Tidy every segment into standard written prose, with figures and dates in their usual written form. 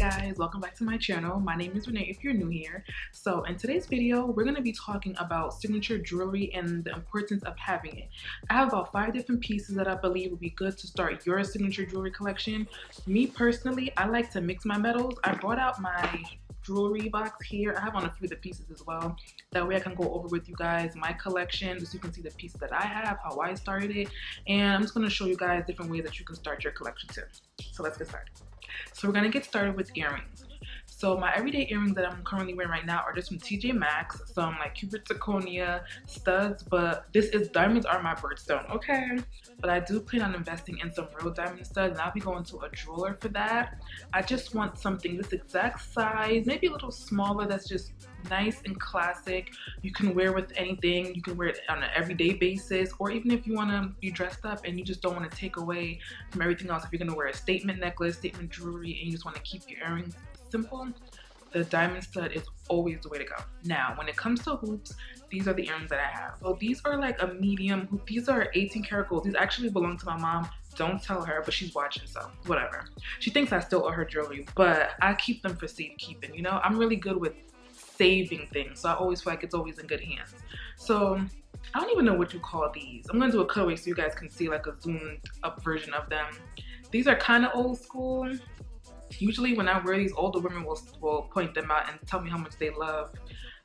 guys, welcome back to my channel. My name is Renee if you're new here. So in today's video, we're going to be talking about signature jewelry and the importance of having it. I have about 5 different pieces that I believe would be good to start your signature jewelry collection. Me personally, I like to mix my metals. I brought out my jewelry box here. I have on a few of the pieces as well. That way I can go over with you guys my collection so you can see the pieces that I have, how I started it, and I'm just going to show you guys different ways that you can start your collection too. So let's get started. So we're gonna get started with earrings. So my everyday earrings that I'm currently wearing right now are just from TJ Maxx, some like Cupid zirconia studs, but diamonds are my birthstone, okay? But I do plan on investing in some real diamond studs, and I'll be going to a jeweler for that. I just want something this exact size, maybe a little smaller, that's just nice and classic. You can wear with anything. You can wear it on an everyday basis, or even if you want to be dressed up and you just don't want to take away from everything else. If you're going to wear a statement necklace, statement jewelry, and you just want to keep your earrings simple, the diamond stud is always the way to go. Now, when it comes to hoops, these are the earrings that I have. So these are like a medium hoop. These are 18 karat gold. These actually belong to my mom. Don't tell her, but she's watching, so whatever. She thinks I still owe her jewelry, but I keep them for safekeeping. You know, I'm really good with saving things, so I always feel like it's always in good hands. So I don't even know what you call these. I'm gonna do a cutaway so you guys can see like a zoomed up version of them. These are kind of old school. Usually when I wear these, older women will point them out and tell me how much they love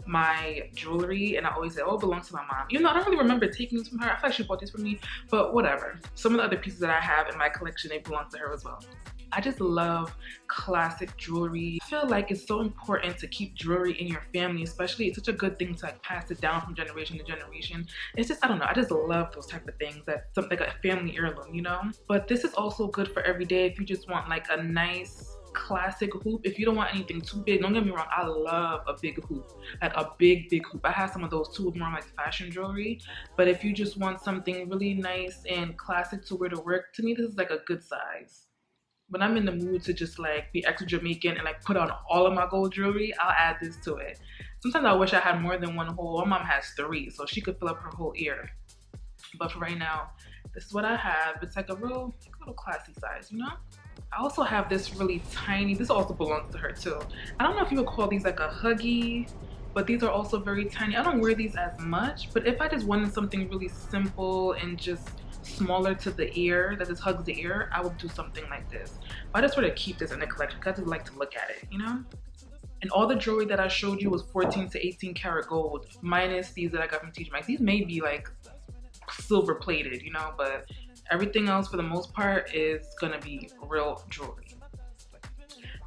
my jewelry, and I always say, oh, it belongs to my mom. You know, I don't really remember taking these from her. I feel like she bought these for me, but whatever. Some of the other pieces that I have in my collection, they belong to her as well. I just love classic jewelry. I feel like it's so important to keep jewelry in your family, especially. It's such a good thing to like pass it down from generation to generation. It's just, I don't know, I just love those type of things. That's something like a family heirloom, you know? But this is also good for every day if you just want like a nice classic hoop. If you don't want anything too big, don't get me wrong, I love a big hoop, like a big hoop. I have some of those too, more like fashion jewelry. But if you just want something really nice and classic to wear to work, to me this is like a good size. When I'm in the mood to just like be extra Jamaican and like put on all of my gold jewelry, I'll add this to it. Sometimes I wish I had more than one hole. My mom has 3, so she could fill up her whole ear. But for right now, this is what I have. It's like a real little classy size, you know? I also have this really tiny, this also belongs to her too. I don't know if you would call these like a huggy, but these are also very tiny. I don't wear these as much, but if I just wanted something really simple and just smaller to the ear, that just hugs the ear, I would do something like this. But I just sort of keep this in the collection because I just like to look at it, you know? And all the jewelry that I showed you was 14 to 18 karat gold, minus these that I got from TJ Maxx. These may be like silver plated, you know, but everything else for the most part is gonna be real jewelry.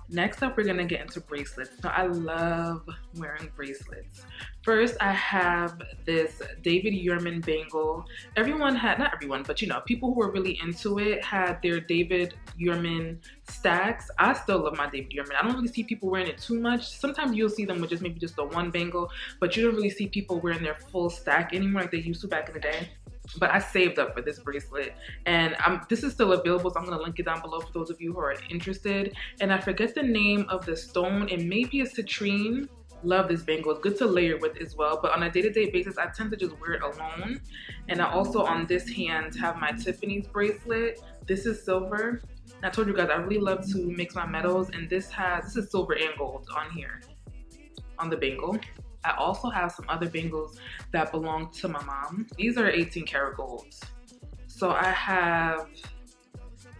Next up, we're gonna get into bracelets. Now, I love wearing bracelets. First, I have this David Yurman bangle. Everyone had, not everyone, but you know, people who were really into it had their David Yurman stacks. I still love my David Yurman. I don't really see people wearing it too much. Sometimes you'll see them with just maybe just the one bangle, but you don't really see people wearing their full stack anymore like they used to back in the day. But I saved up for this bracelet, and this is still available, so I'm gonna link it down below for those of you who are interested. And I forget the name of the stone. It may be a citrine. Love this bangle. It's good to layer with as well, but on a day-to-day basis, I tend to just wear it alone. And I also, on this hand, have my Tiffany's bracelet. This is silver. And I told you guys I really love to mix my metals, and this is silver and gold on here, on the bangle. I also have some other bangles that belong to my mom. These are 18 karat golds. So I have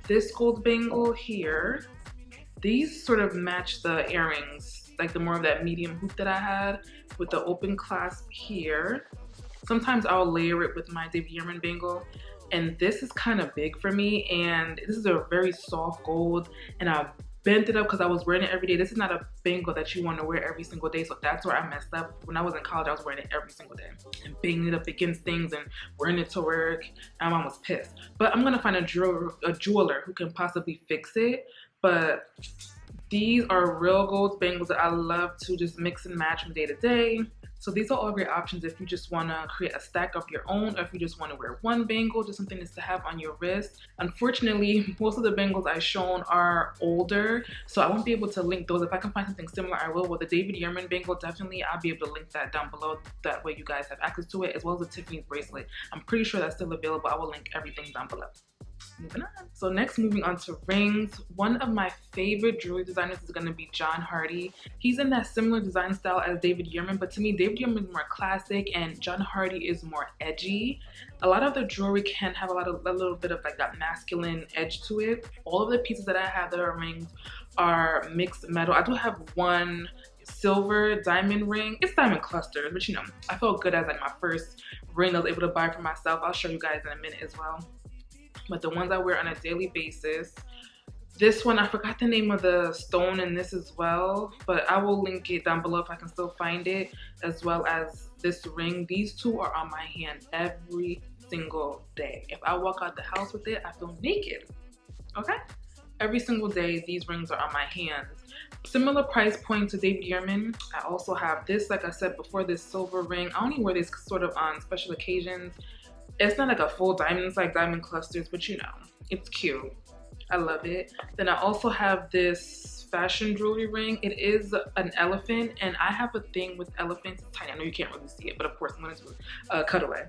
this gold bangle here. These sort of match the earrings, like the more of that medium hoop that I had with the open clasp here. Sometimes I'll layer it with my David Yurman bangle. And this is kind of big for me, and this is a very soft gold, and I bent it up because I was wearing it every day. This is not a bangle that you want to wear every single day, so that's where I messed up. When I was in college, I was wearing it every single day and banging it up against things and wearing it to work. My mom was pissed. But I'm gonna find a jeweler who can possibly fix it. But these are real gold bangles that I love to just mix and match from day to day. So these are all great options if you just want to create a stack of your own, or if you just want to wear one bangle, just something to have on your wrist. Unfortunately, most of the bangles I've shown are older, so I won't be able to link those. If I can find something similar, I will. With the David Yurman bangle, definitely I'll be able to link that down below. That way you guys have access to it, as well as the Tiffany's bracelet. I'm pretty sure that's still available. I will link everything down below. moving on. So next, moving on to rings. One of my favorite jewelry designers is going to be John Hardy. He's in that similar design style as David Yurman, but to me, David Yurman is more classic and John Hardy is more edgy. A lot of the jewelry can have a little bit of like that masculine edge to it. All of the pieces that I have that are rings are mixed metal. I do have one silver diamond ring. It's diamond clusters, but you know, I felt good as like my first ring I was able to buy for myself. I'll show you guys in a minute as well. But the ones I wear on a daily basis, this one, I forgot the name of the stone in this as well, but I will link it down below if I can still find it, as well as this ring. These two are on my hand every single day. If I walk out the house with it, I feel naked, okay? Every single day, these rings are on my hands. Similar price point to David Yurman. I also have this, like I said before, this silver ring. I only wear this sort of on special occasions. It's not like a full diamond, it's like diamond clusters, but you know, it's cute. I love it. Then I also have this fashion jewelry ring. It is an elephant, and I have a thing with elephants. It's tiny, I know you can't really see it, but of course I'm gonna cut away.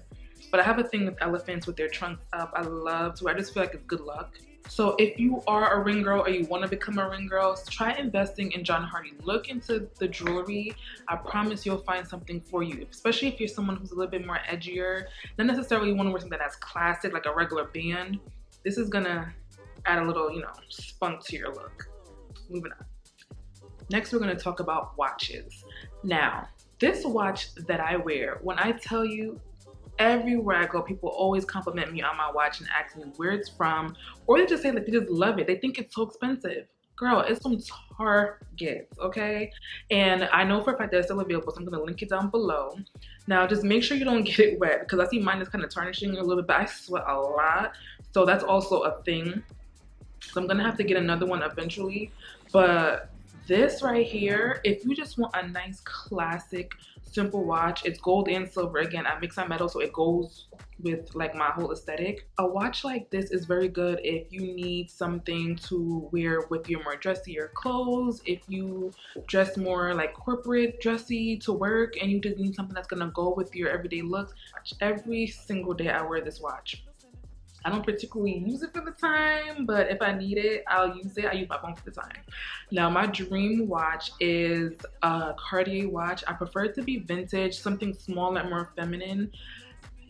But I have a thing with elephants with their trunks up. I love to, I just feel like it's good luck. So if you are a ring girl or you want to become a ring girl, try investing in John Hardy. Look into the jewelry. I promise you'll find something for you, especially if you're someone who's a little bit more edgier. Not necessarily want to wear something that's classic, like a regular band. This is gonna add a little, you know, spunk to your look. Moving on. Next, we're gonna talk about watches. Now, this watch that I wear, when I tell you, everywhere I go, people always compliment me on my watch and ask me where it's from, or they just say like they just love it. They think it's so expensive. Girl, it's from Target, okay? And I know for a fact that it's still available, so I'm gonna link it down below. Now, just make sure you don't get it wet, because I see mine is kind of tarnishing a little bit, but I sweat a lot, so that's also a thing. So I'm gonna have to get another one eventually, but this right here, if you just want a nice classic simple watch, it's gold and silver. Again, I mix my metal so it goes with like my whole aesthetic. A watch like this is very good if you need something to wear with your more dressier clothes, if you dress more like corporate dressy to work and you just need something that's gonna go with your everyday looks. Every single day I wear this watch. I don't particularly use it for the time, but if I need it, I'll use it. I use my phone for the time. Now, my dream watch is a Cartier watch. I prefer it to be vintage, something smaller and more feminine.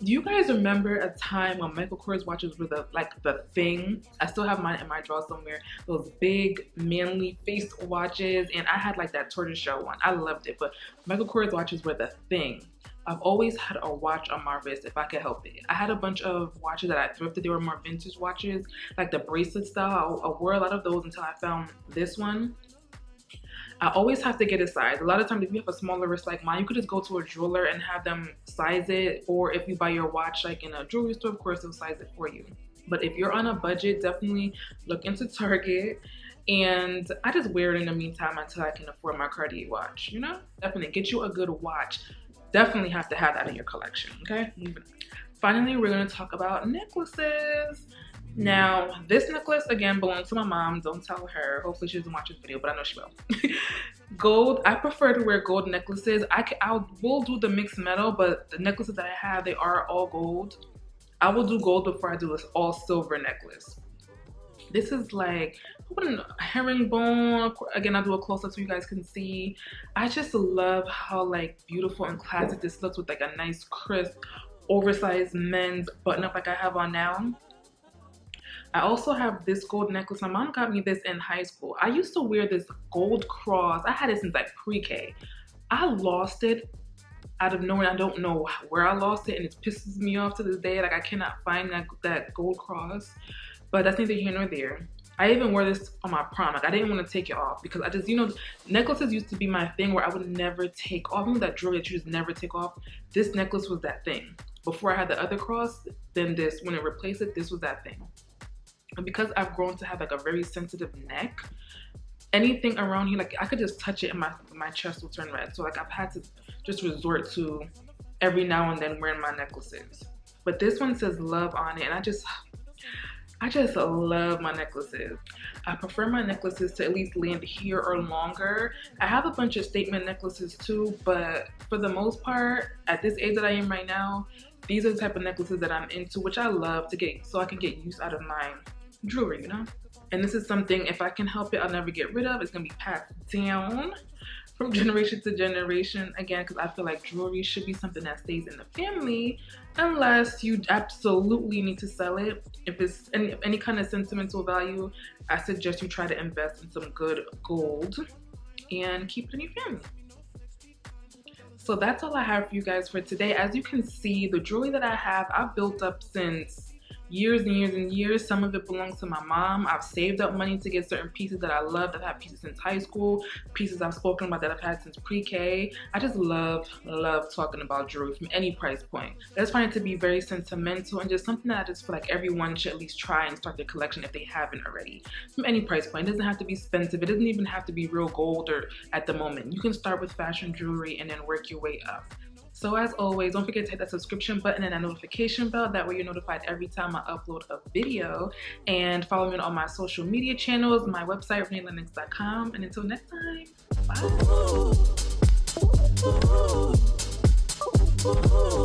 Do you guys remember a time when Michael Kors watches were the thing? I still have mine in my drawer somewhere. Those big, manly faced watches, and I had like that tortoiseshell one. I loved it, but Michael Kors watches were the thing. I've always had a watch on my wrist if I could help it. I had a bunch of watches that I thrifted. They were more vintage watches, like the bracelet style. I wore a lot of those until I found this one. I always have to get a size. A lot of times if you have a smaller wrist like mine, you could just go to a jeweler and have them size it. Or if you buy your watch like in a jewelry store, of course they'll size it for you. But if you're on a budget, definitely look into Target. And I just wear it in the meantime until I can afford my Cartier watch, you know? Definitely get you a good watch. Definitely have to have that in your collection, okay? Moving on. Finally, we're gonna talk about necklaces. Now, this necklace, again, belongs to my mom. Don't tell her. Hopefully she doesn't watch this video, but I know she will. Gold, I prefer to wear gold necklaces. I will do the mixed metal, but the necklaces that I have, they are all gold. I will do gold before I do this all silver necklace. This is like a herringbone. Again, I'll do a close-up so you guys can see. I just love how like beautiful and classic this looks with like a nice crisp oversized men's button up like I have on now. I also have this gold necklace. My mom got me this in high school. I used to wear this gold cross. I had it since like pre-K. I lost it out of nowhere. I don't know where I lost it, and it pisses me off to this day. Like I cannot find that gold cross. But that's neither here nor there. I even wore this on my prom. Like I didn't want to take it off because I just, you know, necklaces used to be my thing where I would never take off. Even that jewelry that you just never take off. This necklace was that thing. Before I had the other cross, then this, when it replaced it, this was that thing. And because I've grown to have like a very sensitive neck, anything around here, like I could just touch it and my chest will turn red. So like I've had to just resort to every now and then wearing my necklaces. But this one says love on it, and I just love my necklaces. I prefer my necklaces to at least land here or longer. I have a bunch of statement necklaces too, but for the most part, at this age that I am right now, These are the type of necklaces that I'm into, which I love to get so I can get use out of my jewelry, you know? And this is something, if I can help it, I'll never get rid of. It's gonna be passed down from generation to generation, again, because I feel like jewelry should be something that stays in the family unless you absolutely need to sell it. If it's any kind of sentimental value, I suggest you try to invest in some good gold and keep it in your family. So that's all I have for you guys for today. As you can see, the jewelry that I have, I've built up since years and years and years. Some of it belongs to my mom. I've saved up money to get certain pieces that I love. I've had pieces since high school, pieces I've spoken about that I've had since pre-K. I just love talking about jewelry from any price point. I just find it to be very sentimental and just something that I just feel like everyone should at least try and start their collection if they haven't already. From any price point. It doesn't have to be expensive. It doesn't even have to be real gold or at the moment. You can start with fashion jewelry and then work your way up. So as always, don't forget to hit that subscription button and that notification bell. That way you're notified every time I upload a video. And follow me on all my social media channels, my website, RENEELENNOX.com. And until next time, bye.